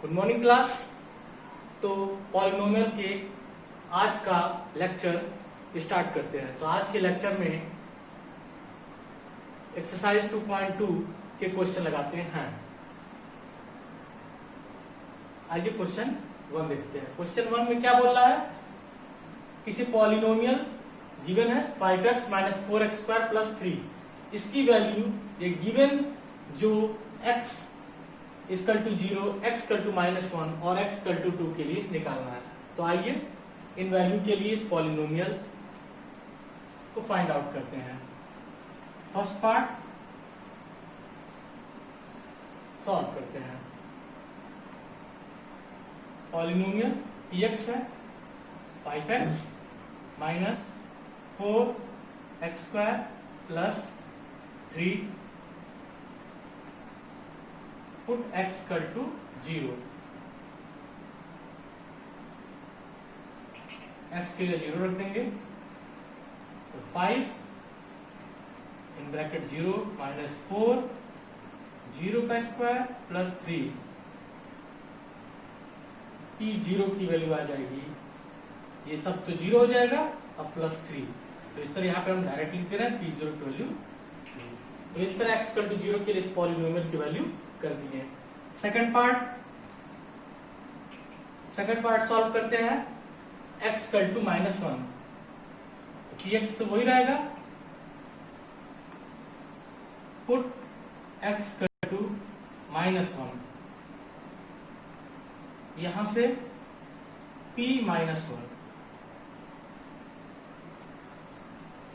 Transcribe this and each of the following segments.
Good morning class. तो polynomial के आज का लेक्चर स्टार्ट करते हैं। तो आज के लेक्चर में एक्सरसाइज 2.2 के क्वेश्चन लगाते हैं। आइए क्वेश्चन 1 देखते हैं। क्वेश्चन 1 में क्या बोल रहा है, किसी पॉलिनोमियल गिवन है 5x minus 4x square plus 3, इसकी वैल्यू ये गिवन जो x equal to 0, x equal to -1 और x इक्वल टू 2 के लिए निकालना है। तो आइए इन वैल्यू के लिए इस पॉलिनोमियल को फाइंड आउट करते हैं। फर्स्ट पार्ट सॉल्व करते हैं। पॉलिनोमियल px है 5x minus 4x square plus 3, put x equal to 0, x के लिए 0 रख देंगे। तो 5 इन ब्रैकेट 0 माइनस 4, 0 का स्क्वायर प्लस 3, p0 की वैल्यू आ जाएगी, ये सब तो 0 हो जाएगा, अब प्लस 3। तो इस तरह यहाँ पे हम डायरेक्ट लिख दे रहे हैं p0 की वैल्यू। तो इस तरह x इक्वल टू 0 के लिए इस पॉलिनोमियल की वैल्यू कर दिए। सेकंड पार्ट सॉल्व करते हैं। x इक्वल टू -1, px तो वही रहेगा, पुट x इक्वल टू -1, यहां से p -1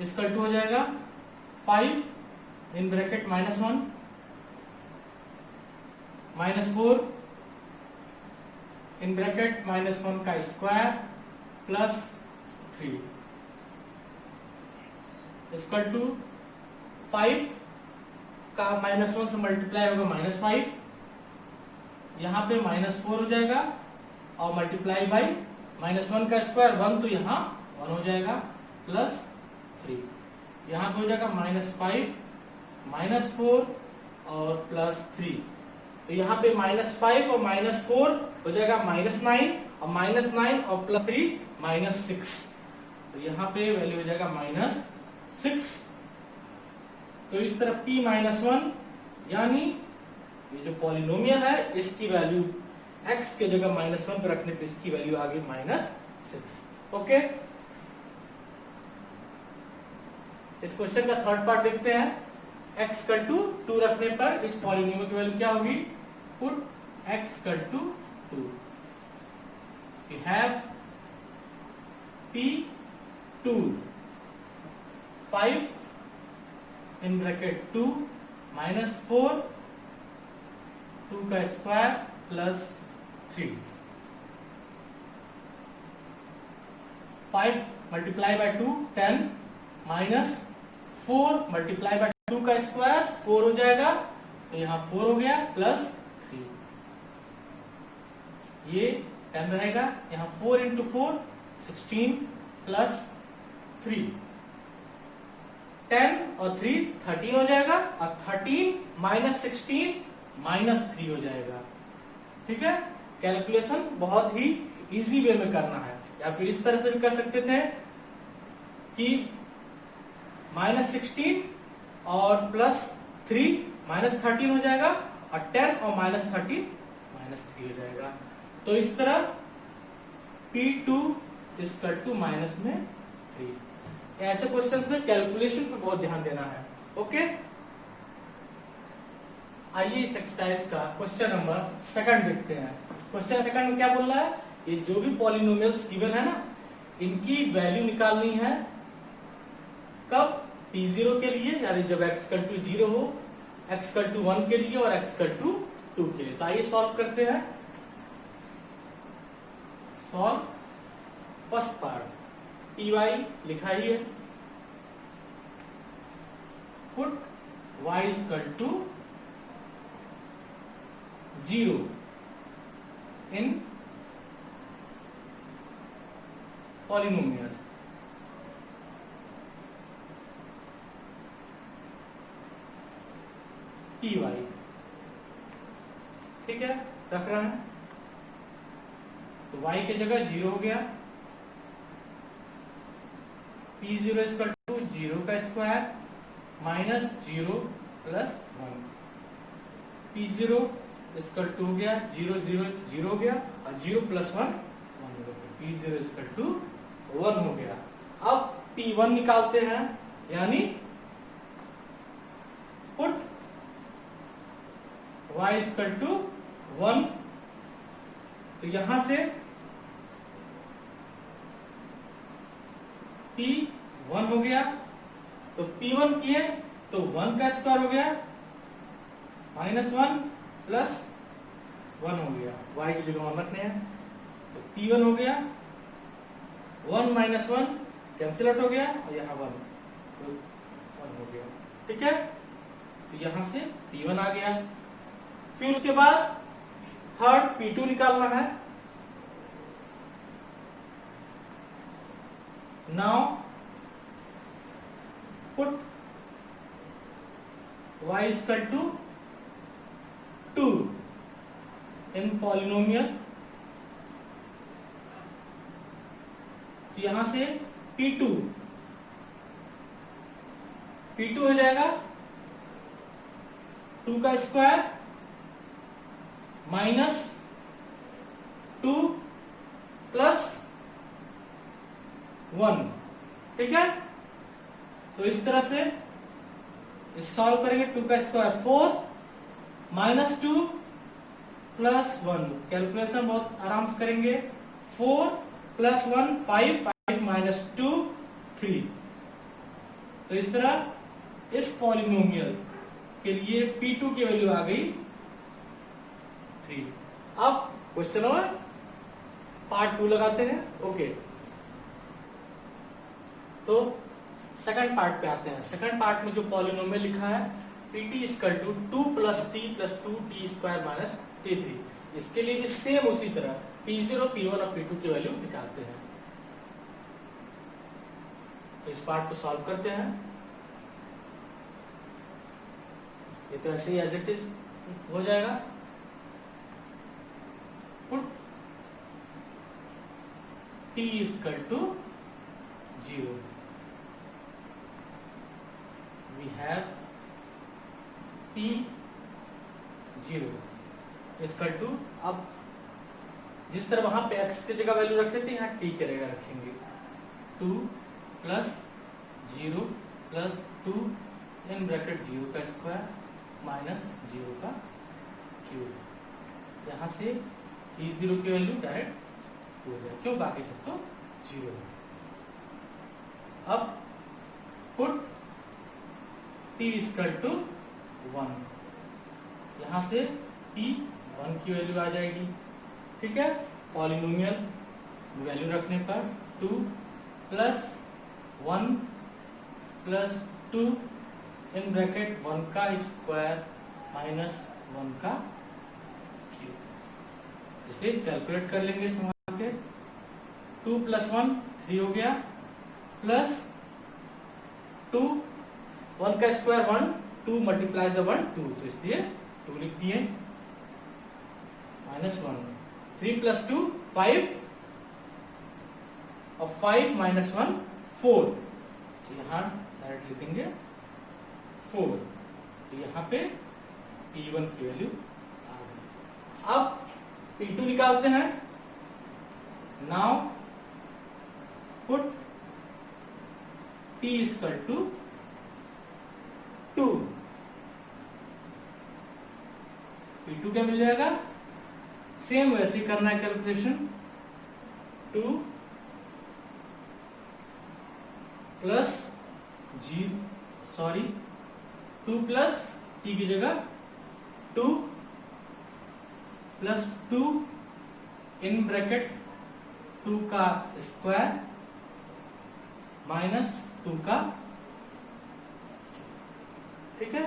इक्वल टू हो जाएगा 5 इन ब्रैकेट -1 -4 इन ब्रैकेट -1 का स्क्वायर प्लस 3 इक्वल टू 5 का -1 से मल्टीप्लाई होगा -5, यहां पे -4 हो जाएगा और मल्टीप्लाई बाई -1 का स्क्वायर 1, तो यहां 1 हो जाएगा प्लस 3, यहां पे हो जाएगा -5 -4 और प्लस 3। तो यहाँ पे -5 और -4 हो जाएगा -9 और -9 और प्लस 3 -6, तो यहाँ पे वैल्यू हो जाएगा -6। तो इस तरह p -1 यानी ये जो पॉलिनोमियल है इसकी वैल्यू x के जगह -1 पर रखने पे इसकी वैल्यू आ गई -6। ओके, इस क्वेश्चन का थर्ड पार्ट देखते हैं। x इक्वल टू 2 रखने पर इस पॉलिनोमियल की वैल्यू क्या होगी, put x equal to 2, we have p2 5 in bracket 2 minus 4, 2 का square plus 3, 5 multiply by 2 10 minus 4 multiply by 2 का स्क्वायर 4 हो जाएगा, तो यहाँ 4 हो गया प्लस 3, ये 10 रहेगा, यहाँ 4 इंटू 4 16 प्लस 3, 10 और 3 13 हो जाएगा, और 13 माइनस 16 -3 हो जाएगा। ठीक है, कैलकुलेशन बहुत ही इजी वे में करना है, या फिर इस तरह से भी कर सकते थे कि -16 और प्लस 3 -13 हो जाएगा, और 10 और -13 -3 हो जाएगा। तो इस तरह p2 इक्वल टू माइनस में 3। ऐसे क्वेश्चंस में कैलकुलेशन पे बहुत ध्यान देना है। ओके, आइए इस एक्सरसाइज का क्वेश्चन नंबर 2 देखते हैं। क्वेश्चन 2 में क्या बोल रहा है, ये जो भी पॉलिनोमियल्स गिवन है ना, इनकी वैल्यू निकालनी है कब, p0 के लिए, यानी जब x इक्वल टू 0 हो, x इक्वल टू 1 के लिए और x इक्वल टू 2 के लिए। तो आइए सॉल्व करते हैं। सॉल्व फर्स्ट पार्ट, py लिखा ही है, put y equal to 0 in polynomial, py, ठीक है, रख रहा है। तो y की जगह 0 हो गया, p0 इक्वल टू 0 का square minus 0 plus 1, p0 equal to हो गया 0 0 0 हो गया और 0 प्लस 1 1 हो गया, तो p0 इक्वल टू 1 हो गया। अब p1 निकालते हैं, यानी पुट y इक्वल टू 1, तो यहां से p1 हो गया, तो p1 किए तो 1 का स्क्वायर हो गया माइनस 1 प्लस 1 हो गया, y की जगह 1 रखने हैं, तो p1 हो गया 1 माइनस 1 कैंसिल आउट हो गया और यहाँ 1 तो 1 हो गया। ठीक है, तो यहां से p1 आ गया। फिर उसके बाद थर्ड p2 निकालना है। Now put y equal to 2 in polynomial, तो यहां से p2 हो जाएगा 2 का स्क्वायर माइनस 2 प्लस 1। ठीक है, तो इस तरह से सॉल्व करेंगे। 2 का स्क्वायर 4 माइनस 2 प्लस 1, कैलकुलेशन बहुत आराम से करेंगे। 4 प्लस 1 5, 5 माइनस 2 3। तो इस तरह इस पॉलिनोमियल के लिए p2 की वैल्यू आ गई 3। अब क्वेश्चन नंबर पार्ट 2 लगाते हैं। ओके, तो सेकंड पार्ट पे आते हैं। सेकंड पार्ट में जो पॉलिनोमियल लिखा है pt equal to 2 plus t plus 2t square minus t3, इसके लिए भी सेम उसी तरह p0, p1 और p2 की वैल्यू निकालते हैं। तो इस पार्ट को सॉल्व करते हैं। ये तो ऐसे ही एज इट इज हो जाएगा। Put t equal to 0, we have p0 equal to, अब जिस तरह वहां पे x की जगह वैल्यू रखे थे यहाँ t की जगह रखेंगे, 2 प्लस 0 प्लस 2 इन ब्रैकेट 0 का स्क्वायर माइनस 0 का क्यूब। यहाँ से p0 की वैल्यू डायरेक्ट हो जाए, क्यों, बाकी सब तो 0 है। अब पुट t इक्वल टू 1, यहां से p1 की वैल्यू आ जाएगी। ठीक है, पॉलिनोमियल वैल्यू रखने पर 2 प्लस 1 प्लस 2 इन ब्रैकेट 1 का स्क्वायर माइनस 1 का क्यूब। इसे कैलकुलेट कर लेंगे संभाल के। 2 प्लस 1 3 हो गया, प्लस 2 1 का स्क्वायर 1, 2 मल्टीप्लाइज 1 2, तो इसलिए 2 लिख दिए माइनस 1। 3 प्लस 2 5 और 5 माइनस 1 4, तो यहाँ डायरेक्ट लिख देंगे 4। तो यहाँ पे p1 की वैल्यू आ गई। अब p2 निकालते हैं। Now put t equal to 2, p2 क्या मिल जाएगा, सेम वैसे ही करना है कैलकुलेशन। 2 प्लस 2 प्लस t की जगह 2 प्लस 2 इन ब्रैकेट 2 का स्क्वायर माइनस 2 का, ठीक है।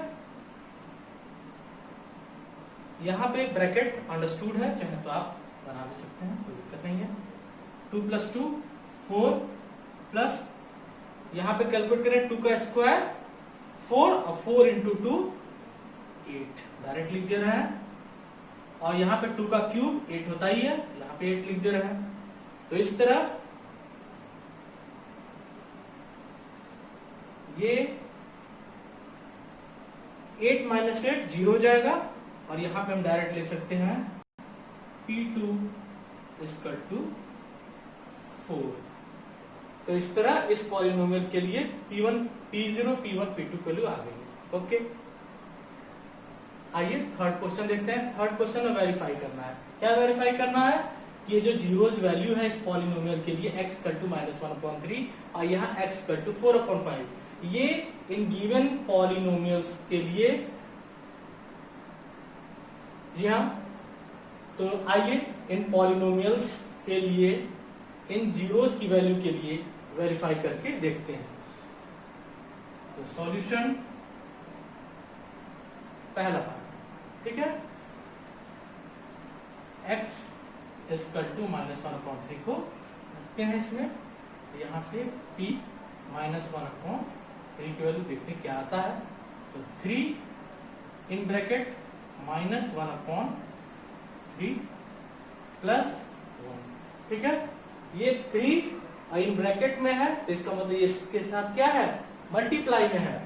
यहां पे ब्रैकेट अंडरस्टूड है, चाहे तो आप बना भी सकते हैं, कोई दिक्कत नहीं है। 2 प्लस 2 4 प्लस, यहां पे कैलकुलेट करें 2 का स्क्वायर 4 और 4 इंटू 2 8, डायरेक्ट लिख दे रहे हैं। और यहाँ पे 2 का क्यूब 8 होता ही है, यहाँ पे 8 लिख दे रहा है। तो इस तरह ये 8 माइनस 8 जीरो हो जाएगा, और यहां पे हम डायरेक्ट ले सकते हैं P2 इक्वल टू 4। तो इस तरह इस पॉलिनोमियल के लिए P1 P0 P1 P2 value आ गई। ओके, आइए थर्ड क्वेश्चन देखते हैं। थर्ड क्वेश्चन में वेरीफाई करना है। क्या वेरीफाई करना है कि ये जो जीरोस वैल्यू है इस पॉलिनोमियल के लिए x इक्वल टू -1/3 और यहाँ x इक्वल टू 4/5, ये इन गिवन पॉलिनोमियल्स के लिए, जी हाँ, तो आइए इन पॉलिनोमियल्स के लिए इन जीरोस की वैल्यू के लिए वेरीफाई करके देखते हैं। तो सॉल्यूशन पहला पार्ट, ठीक है, x इक्वल टू -1/3 को रखते हैं इसमें, यहां से p -1/3 की वैल्यू देखते हैं क्या आता है। तो 3 इन ब्रैकेट -1/3 प्लस 1, ठीक है, ये 3 इन ब्रैकेट में है, तो इसका मतलब ये इसके साथ क्या है, मल्टीप्लाई में है।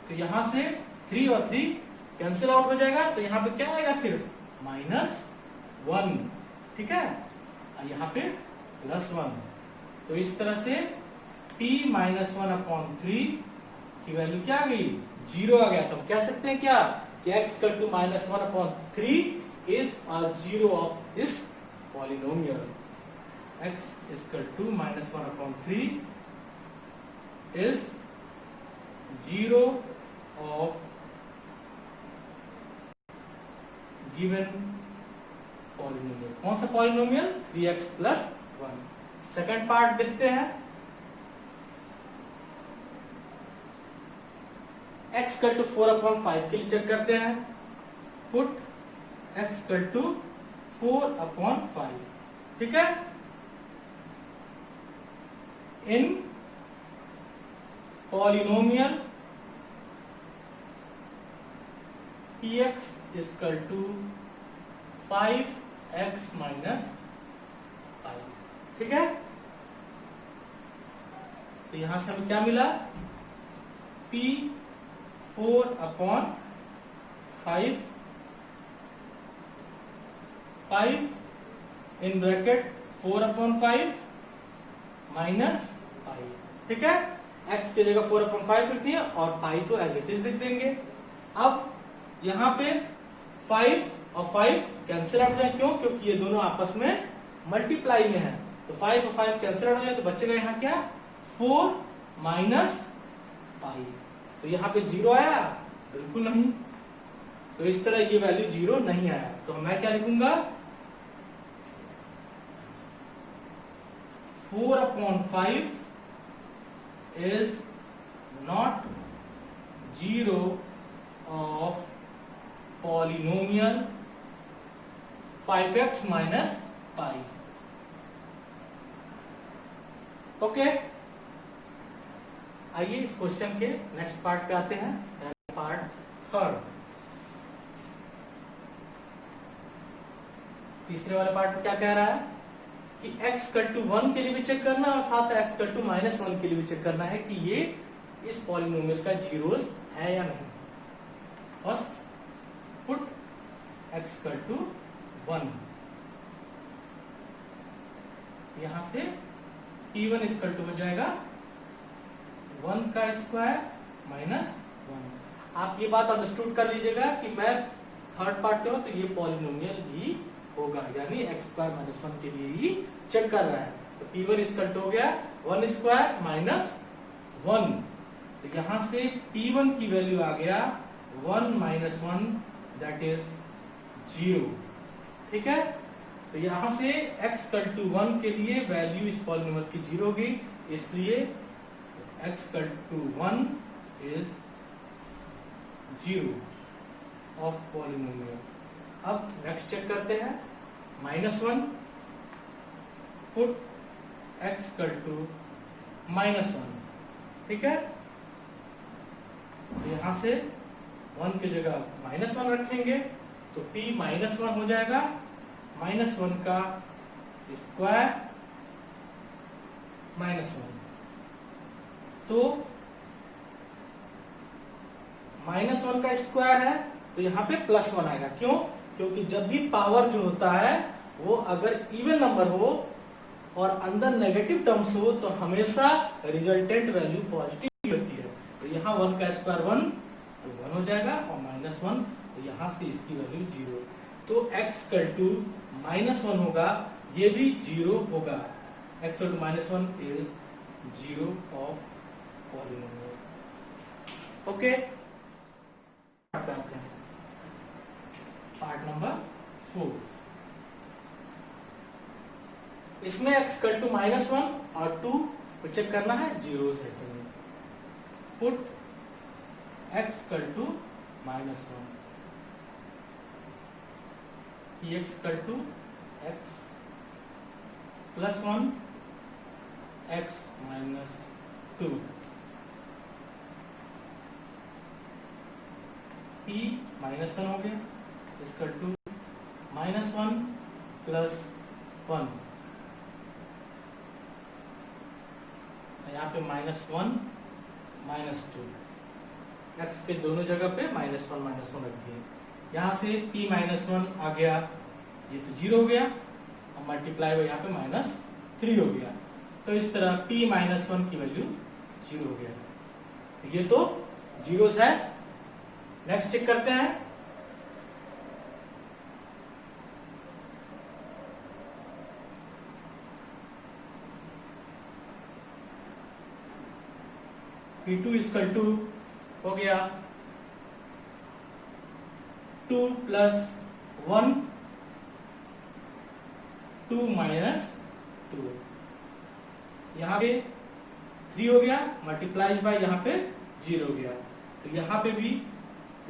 तो यहां से 3 और 3 कैंसिल आउट हो जाएगा, तो यहाँ पे क्या आएगा, सिर्फ -1, ठीक है, और यहाँ पे +1। तो इस तरह से p -1/3 की वैल्यू क्या आ गई, 0 आ गया। तो हम कह सकते हैं क्या कि x equal to -1/3 is a zero of this polynomial. x equal to -1/3 is zero of given polynomial. कौन सा polynomial, 3x plus 1। Second part देखते हैं। x इक्वल टू 4/5 के लिए चेक करते हैं। पुट x इक्वल टू 4/5, ठीक है, in polynomial px equal to 5x minus 5, ठीक है। तो यहां से हमें क्या मिला, p 4/5 in bracket 4/5 minus pi, ठीक है, x की जगह 4/5 लिखती है और पाई तो एज इट इज लिख देंगे। अब यहाँ पे 5 और 5 कैंसिल आउट हो जाए, क्यों, क्योंकि ये दोनों आपस में मल्टीप्लाई में है। तो 5 और 5 कैंसिल आउट हो जाए, तो बचेगा यहाँ क्या, 4 माइनस पाई। तो यहाँ पे 0 आया, बिल्कुल नहीं। तो इस तरह ये वैल्यू 0 नहीं आया, तो मैं क्या लिखूंगा, 4/5 is not zero of polynomial 5x minus pi. Okay, आइए इस क्वेश्चन के नेक्स्ट पार्ट पे आते हैं। पार्ट थर्ड, तीसरे वाले पार्ट में क्या कह रहा है कि x इक्वल टू 1 के लिए भी चेक करना और साथ x इक्वल टू -1 के लिए भी चेक करना है कि ये इस पॉलिनोमियल का जीरोस है या नहीं। First put x equal to 1, यहां से p1 इक्वल टू हो जाएगा 1 का स्क्वायर माइनस 1। आप ये बात अंडरस्टूड कर लीजिएगा कि मैं थर्ड पार्ट में हूं, तो ये पॉलिनोमियल ही होगा, यानी x² -1 के लिए ही चेक कर रहा है। तो p1 इक्वल टू हो गया 1 स्क्वायर माइनस 1। तो यहां से p1 की वैल्यू आ गया 1 माइनस 1 दैट इज 0, ठीक है। तो यहां से x इक्वल टू 1 के लिए वैल्यू इस पॉलिनोमियल की 0 होगी, इसलिए x equal to 1 is 0 of polynomial. अब नेक्स्ट चेक करते हैं, -1 पुट x इक्वल टू -1, ठीक है। तो यहां से 1 की जगह -1 रखेंगे, तो p -1 हो जाएगा, -1 का स्क्वायर माइनस 1, तो -1 का स्क्वायर है तो यहाँ पे +1 आएगा। क्यों? क्योंकि जब भी पावर जो होता है वो अगर इवन नंबर हो और अंदर नेगेटिव टर्म्स हो तो हमेशा रिजल्टेंट वैल्यू पॉजिटिव होती है। तो यहाँ 1 का स्क्वायर 1 तो 1 हो जाएगा और -1 तो यहाँ से इसकी वैल्यू 0। तो x -1 होगा, ये भी 0 होगा। x -1 is 0 of polynomial. Okay, part number 4। इसमें x -1 और 2 को चेक करना है, 0 से put x -1 x x +1 x -2 p -1 हो गया इसका 2 -1 +1, यहाँ पे -1 -2, x के दोनों जगह पे -1 रख दिए। यहाँ से p -1 आ गया, ये तो 0 हो गया और मल्टीप्लाई हुआ यहाँ पे -3 हो गया। तो इस तरह p -1 की वैल्यू 0 हो गया। ये तो जीरोस है। नेक्स्ट चेक करते हैं। P2 हो गया 2 + 1 2 - 2, यहाँ पे 3 हो गया, मल्टीप्लाई बाय यहाँ पे 0 हो गया। तो यहाँ पे भी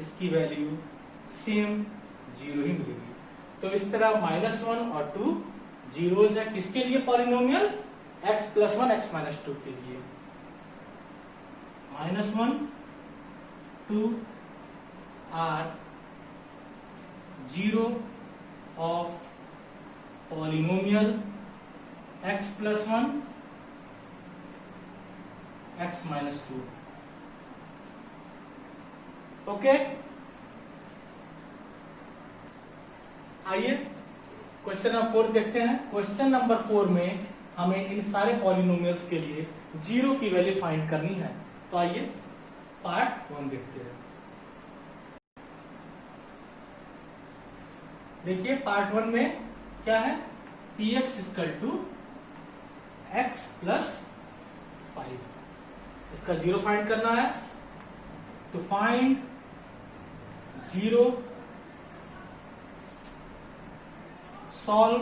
इसकी वैल्यू सेम 0 ही मिलेगी। तो इस तरह -1 और 2 जीरोस है किसके लिए? पॉलिनोमियल x +1 x -2 के लिए। -1 2 are 0 of polynomial x +1 x -2। Okay, आइए क्वेश्चन नंबर 4 देखते हैं। क्वेश्चन नंबर 4 में हमें इन सारे पॉलिनोमियल्स के लिए 0 की वैल्यू फाइंड करनी है। तो आइए पार्ट 1 देखते हैं। देखिए पार्ट 1 में क्या है? px = x + 5, इसका 0 फाइंड करना है। To find 0 solve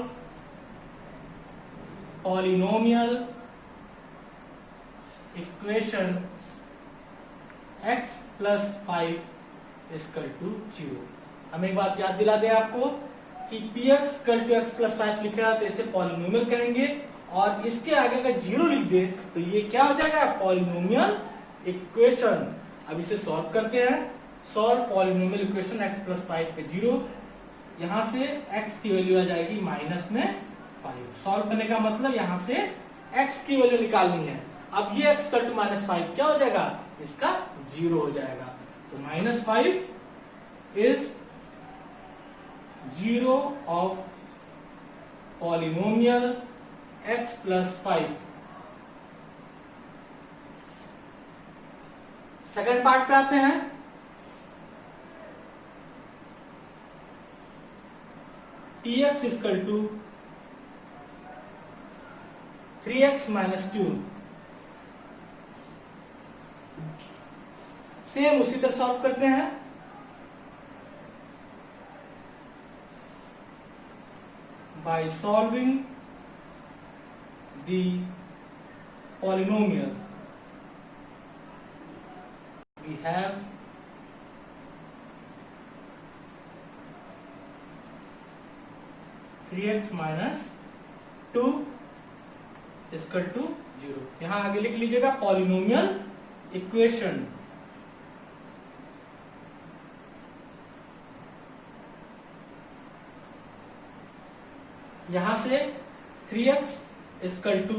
polynomial equation x + 5 = 0। हम एक बात याद दिला दें आपको कि px = x + 5 लिखा है तो इसे पॉलिनोमियल कहेंगे, और इसके आगे अगर 0 लिख दे तो ये क्या हो जाएगा? Polynomial equation. अब इसे सॉल्व करते हैं। सॉल्व पॉलिनोमियल इक्वेशन x + 5 पे 0, यहां से x की वैल्यू आ जाएगी -5। सॉल्व करने का मतलब यहां से x की वैल्यू निकालनी है। अब ये x = -5 क्या हो जाएगा? इसका 0 हो जाएगा। तो -5 is 0 of polynomial x + 5। Second part पे आते हैं। px = 3x - 2, सेम उसी तरह सॉल्व करते हैं। By solving the polynomial we have 3x - 2 = 0। यहां आगे लिख लीजिएगा पॉलिनोमियल इक्वेशन। यहां से 3x इक्वल टू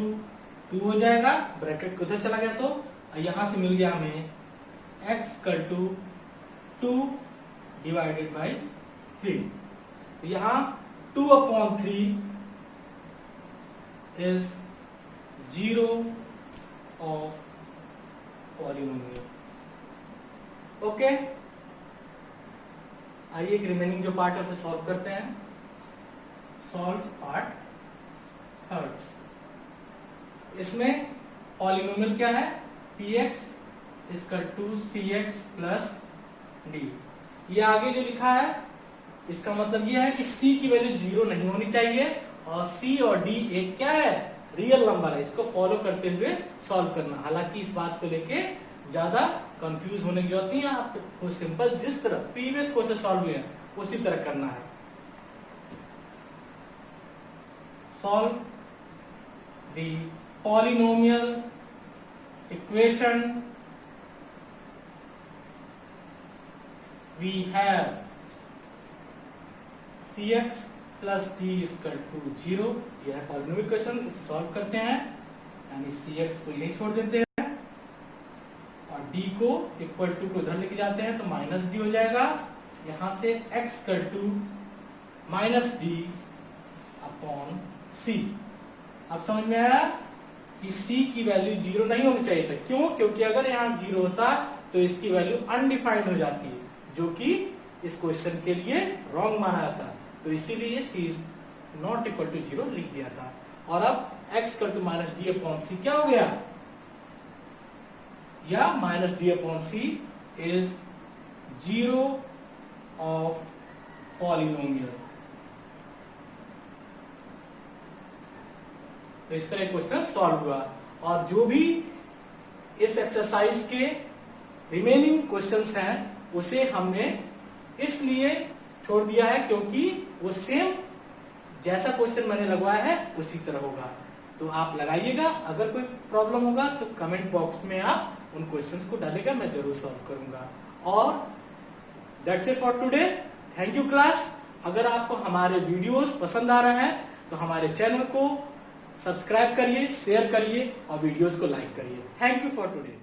2 हो जाएगा, ब्रैकेट उधर चला गया तो यहां से मिल गया हमें x equal to 2 divided by 3। यहां 2/3 इज 0 ऑफ पॉलिनोमियल। ओके, आइए रिमेनिंग जो पार्ट है उसे सॉल्व करते हैं। Solve part third. इसमें पॉलिनोमियल क्या है, px equal to cx plus d। ये आगे जो लिखा है इसका मतलब ये है कि c की वैल्यू 0 नहीं होनी चाहिए और c और d एक क्या है, रियल नंबर है। इसको फॉलो करते हुए सॉल्व करना। हालांकि इस बात को लेके ज्यादा कंफ्यूज होने की जरूरत नहीं है, आपको सिंपल जिस तरह प्रीवियस क्वेश्चन सॉल्व हुए उसी तरह करना है। Solve the polynomial equation we have cx plus d equal to 0। यह है पॉलिनोमियल इक्वेशन, इसे सॉल्व करते हैं। यानी cx को यही छोड़ देते हैं और d को इक्वल टू को उधर लेके जाते हैं तो माइनस डी हो जाएगा। यहां से x equal to minus d upon c। अब समझ में आया कि c की वैल्यू 0 नहीं होनी चाहिए था। क्यों? क्योंकि अगर यहाँ 0 होता तो इसकी वैल्यू अनडिफाइंड हो जाती है, जो कि इस क्वेश्चन के लिए रॉन्ग माना जाता। तो इसीलिए c is not equal to 0 लिख दिया था। और अब x equal to minus d upon c क्या हो गया, या minus d upon c is 0 of polynomial. तो इस तरह क्वेश्चन सॉल्व हुआ। और जो भी इस एक्सरसाइज के रिमेनिंग क्वेश्चंस हैं उसे हमने इसलिए छोड़ दिया है क्योंकि वो सेम जैसा क्वेश्चन मैंने लगवाया है उसी तरह होगा। तो आप लगाइएगा, अगर कोई प्रॉब्लम होगा तो कमेंट बॉक्स में आप उन क्वेश्चंस को डालेगा, मैं जरूर सॉल्व करूंगा। और that's it for today. Thank you class. अगर आपको हमारे वीडियोस पसंद आ रहे हैं तो हमारे चैनल को सब्सक्राइब करिए, शेयर करिए और वीडियोस को लाइक करिए। Thank you for today.